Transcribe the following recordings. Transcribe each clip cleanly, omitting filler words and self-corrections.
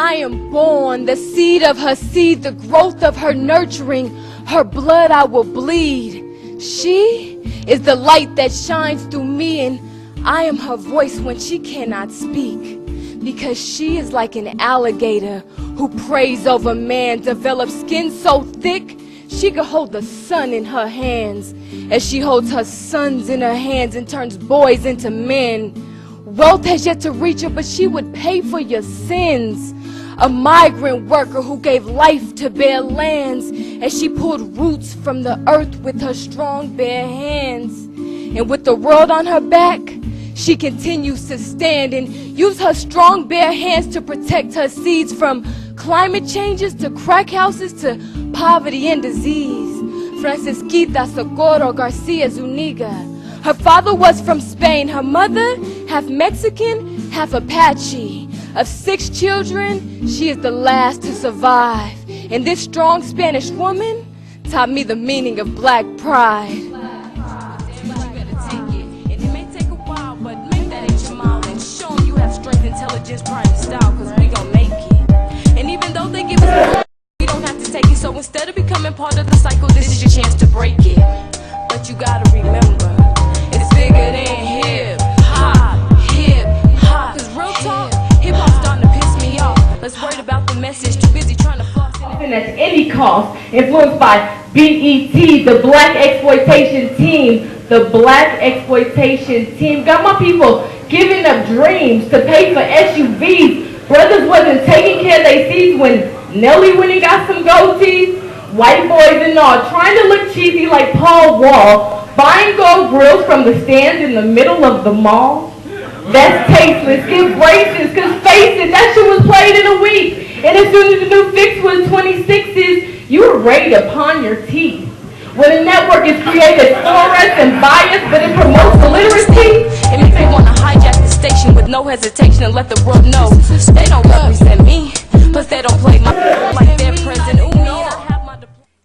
I am born, the seed of her seed, the growth of her nurturing. Her blood I will bleed. She is the light that shines through me, and I am her voice when she cannot speak. Because she is like an alligator who preys over man, develops skin so thick she could hold the sun in her hands, as she holds her sons in her hands and turns boys into men. Wealth has yet to reach her, but she would pay for your sins. A migrant worker who gave life to bare lands, as she pulled roots from the earth with her strong bare hands. And with the world on her back, she continues to stand and use her strong bare hands to protect her seeds from climate changes to crack houses to poverty and disease. Francisquita Socorro Garcia Zuniga. Her father was from Spain, her mother half Mexican, half Apache. Of 6 children, she is the last to survive. And this strong Spanish woman taught me the meaning of black pride. Intelligence, pride, and style, cause we gon' make it. And even though they give us, we don't have to take it. So instead of becoming part of the cycle, this is your chance to break it. But you gotta remember, it's bigger than hip hop. Cause real talk, hip hop's starting to piss me off. Let's worry about the message, too busy trying to floss it. And that's any cost, influenced by B.E.T, the Black Exploitation Team. The Black Exploitation Team got my people giving up dreams to pay for SUVs. Brothers wasn't taking care of their seeds when Nelly went and got some gold teeth. White boys and all, trying to look cheesy like Paul Wall, buying gold grills from the stands in the middle of the mall. That's tasteless. Get braces, cause face it, that shit was played in a week. And as soon as the new fix was 26s, you were ready to pawn your teeth. When a network is created forest and bias, but it promotes illiteracy. And if they want to hijack the station with no hesitation and let the world know they don't represent me, plus they don't play my like their president. Ooh, no.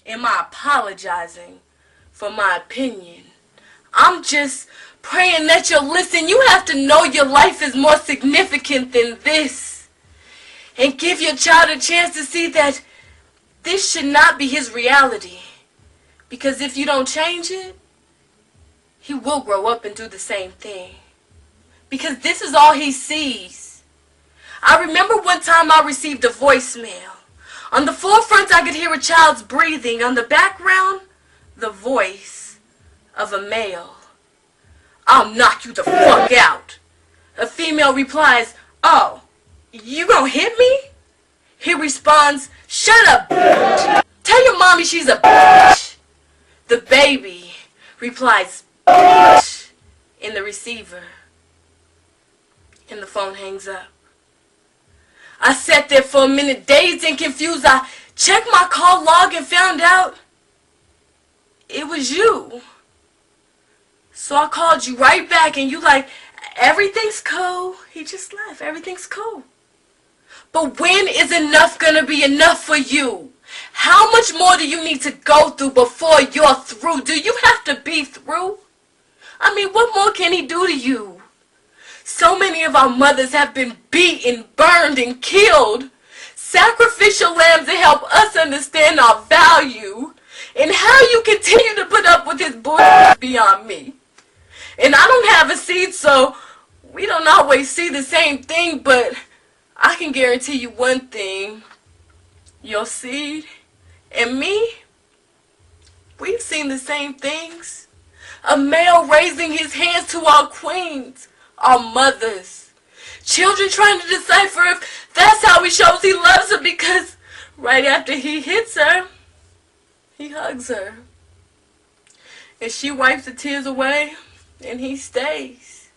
Am I apologizing for my opinion? I'm just praying that you'll listen. You have to know your life is more significant than this. And give your child a chance to see that this should not be his reality. Because if you don't change it, he will grow up and do the same thing. Because this is all he sees. I remember one time I received a voicemail. On the forefront I could hear a child's breathing. On the background, the voice of a male. I'll knock you the fuck out. A female replies, oh, you gonna hit me? He responds, shut up, bitch. Tell your mommy she's a bitch. The baby replies, bitch, in the receiver. And the phone hangs up. I sat there for a minute, dazed and confused. I checked my call log and found out it was you. So I called you right back and you like, everything's cool. He just left. Everything's cool. But when is enough gonna be enough for you? How much more do you need to go through before you're through? Do you have to be through? I mean, what more can he do to you? So many of our mothers have been beaten, burned, and killed. Sacrificial lambs that help us understand our value. And how you continue to put up with his bullshit is beyond me. And I don't have a seed, so we don't always see the same thing, but I can guarantee you one thing. Your seed and me, we've seen the same things. A male raising his hands to our queens, our mothers. Children trying to decipher if that's how he shows he loves her, because right after he hits her, he hugs her. And she wipes the tears away, and he stays.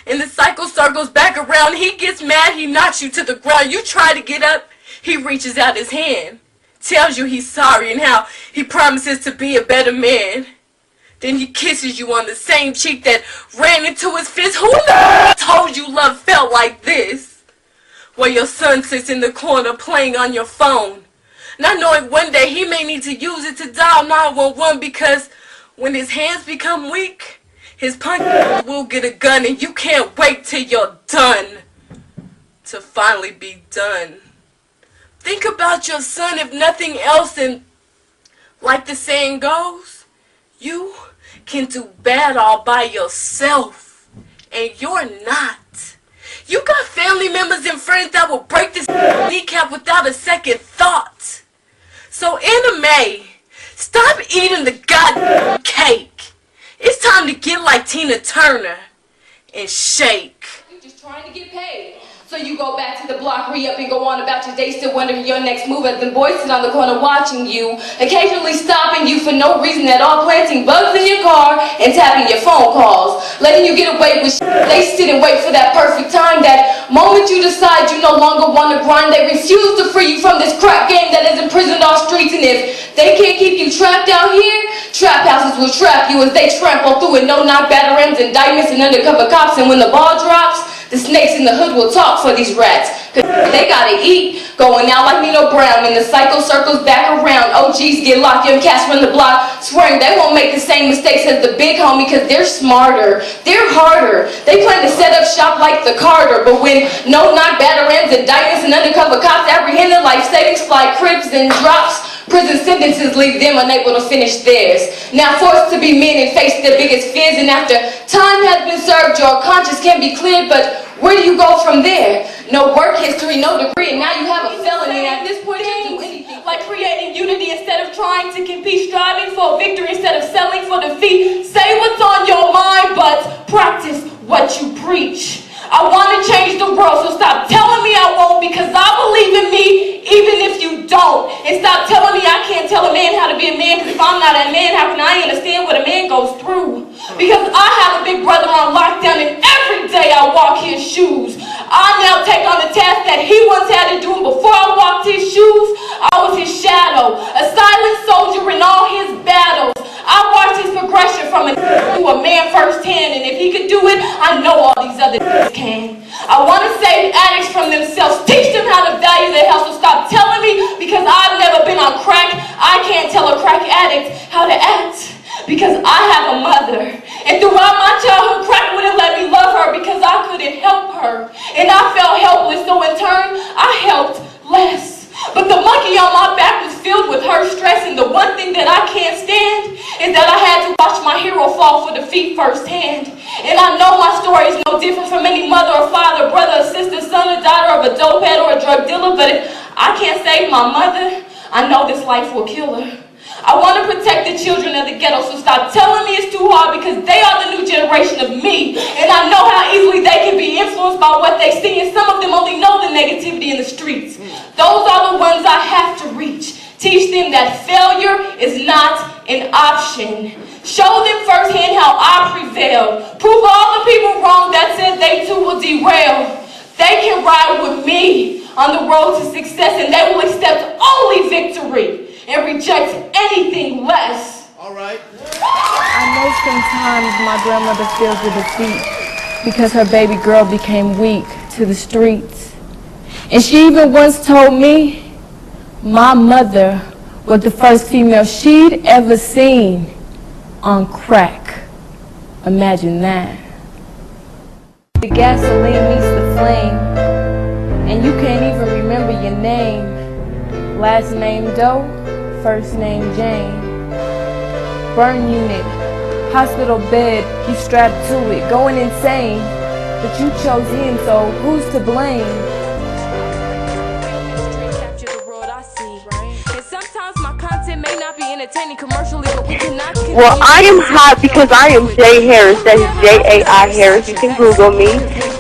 And the cycle circles back around. He gets mad, he knocks you to the ground. You try to get up, he reaches out his hand, tells you he's sorry and how he promises to be a better man. Then he kisses you on the same cheek that ran into his fist. Who told you love felt like this? While your son sits in the corner playing on your phone, not knowing one day he may need to use it to dial 911, because when his hands become weak, his punch will get a gun, and you can't wait till you're done to finally be done. Think about your son if nothing else, and like the saying goes, you can do bad all by yourself, and you're not. You got family members and friends that will break this kneecap without a second thought. So anime, stop eating the goddamn cake. It's time to get like Tina Turner and shake. You're just trying to get paid. So you go back to the block, re-up, and go on about your day, still wondering your next move as the boys sit on the corner watching you, occasionally stopping you for no reason at all, planting bugs in your car and tapping your phone calls, letting you get away with shit. They sit and wait for that perfect time, that moment you decide you no longer want to grind. They refuse to free you from this crap game that has imprisoned our streets, and if they can't keep you trapped out here, trap houses will trap you as they trample through it. No knock batterings, indictments, and undercover cops, and when the ball drops, the snakes in the hood will talk for these rats, cause they gotta eat, going out like Nino Brown, and the cycle circles back around. OGs get locked, young cats run the block, swearing they won't make the same mistakes as the big homie, cause they're smarter, they're harder. They plan to set up shop like the Carter, but when no knock batterings, indictments, and undercover cops apprehended, life savings fly cribs and drops, prison sentences leave them unable to finish theirs. Now forced to be men and face their biggest fears, and after time has been served, your conscience can be cleared, but where do you go from there? No work history, no degree, and now you have a felony. At this point, you do anything. Like creating unity instead of trying to compete, striving for victory instead of selling for defeat. Say what's on your mind, but practice what you preach. I want to change the world, so stop telling me I won't, because I believe in me, even if you don't. And stop telling me I can't tell a man how to be a man, because if I'm not a man, how can I understand what a man goes through? Because I have a big brother on lockdown, and every day I walk his shoes. I now take on the task that he once had to do, and before I walked his shoes, I was his shadow, a silent soldier in all his battles. I watched his progression from a to a man firsthand, and if he could do it, I know all these other can. I want to save addicts from themselves, teach them how to value their health, so stop telling me, because I've never been on crack, I can't tell a crack addict how to act, because I have a mother, and throughout my childhood, crack wouldn't let me love her because I couldn't help her, and I felt helpless, so in turn, I helped less. But the monkey on my back was filled with her stress, and the one thing that I can't stand is that I had to watch my hero fall for defeat firsthand. And I know my story is no different from any mother or father, brother or sister, son or daughter of a dope head or a drug dealer, but if I can't save my mother, I know this life will kill her. I want to protect the children of the ghetto, so stop telling me it's too hard, because they are the new generation of me, and I know how easily they can be influenced by what they see, and some of them only know the negativity in the streets. Those are the ones I have to reach. Teach them that failure is not an option. Show them firsthand how I prevailed. Prove all the people wrong that said they too will derail. They can ride with me on the road to success, and they will accept only victory and reject anything less. All right. I know sometimes my grandmother feels the defeat because her baby girl became weak to the streets. And she even once told me my mother was the first female she'd ever seen on crack. Imagine that. The gasoline meets the flame, and you can't even remember your name. Last name Doe, first name Jane. Burn unit, hospital bed, you strapped to it, going insane. But you chose in, so who's to blame? Well, I am hot because I am Jay Harris. That is J-A-I Harris. You can Google me.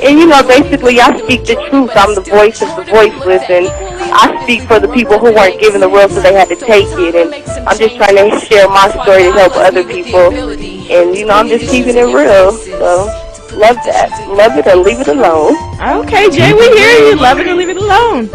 And you know, basically, I speak the truth. I'm the voice of the voiceless, and I speak for the people who weren't given the world, so they had to take it. And I'm just trying to share my story to help other people. And you know, I'm just keeping it real. So love that. Love it or leave it alone. Okay, Jay, we hear you. Love it or leave it alone.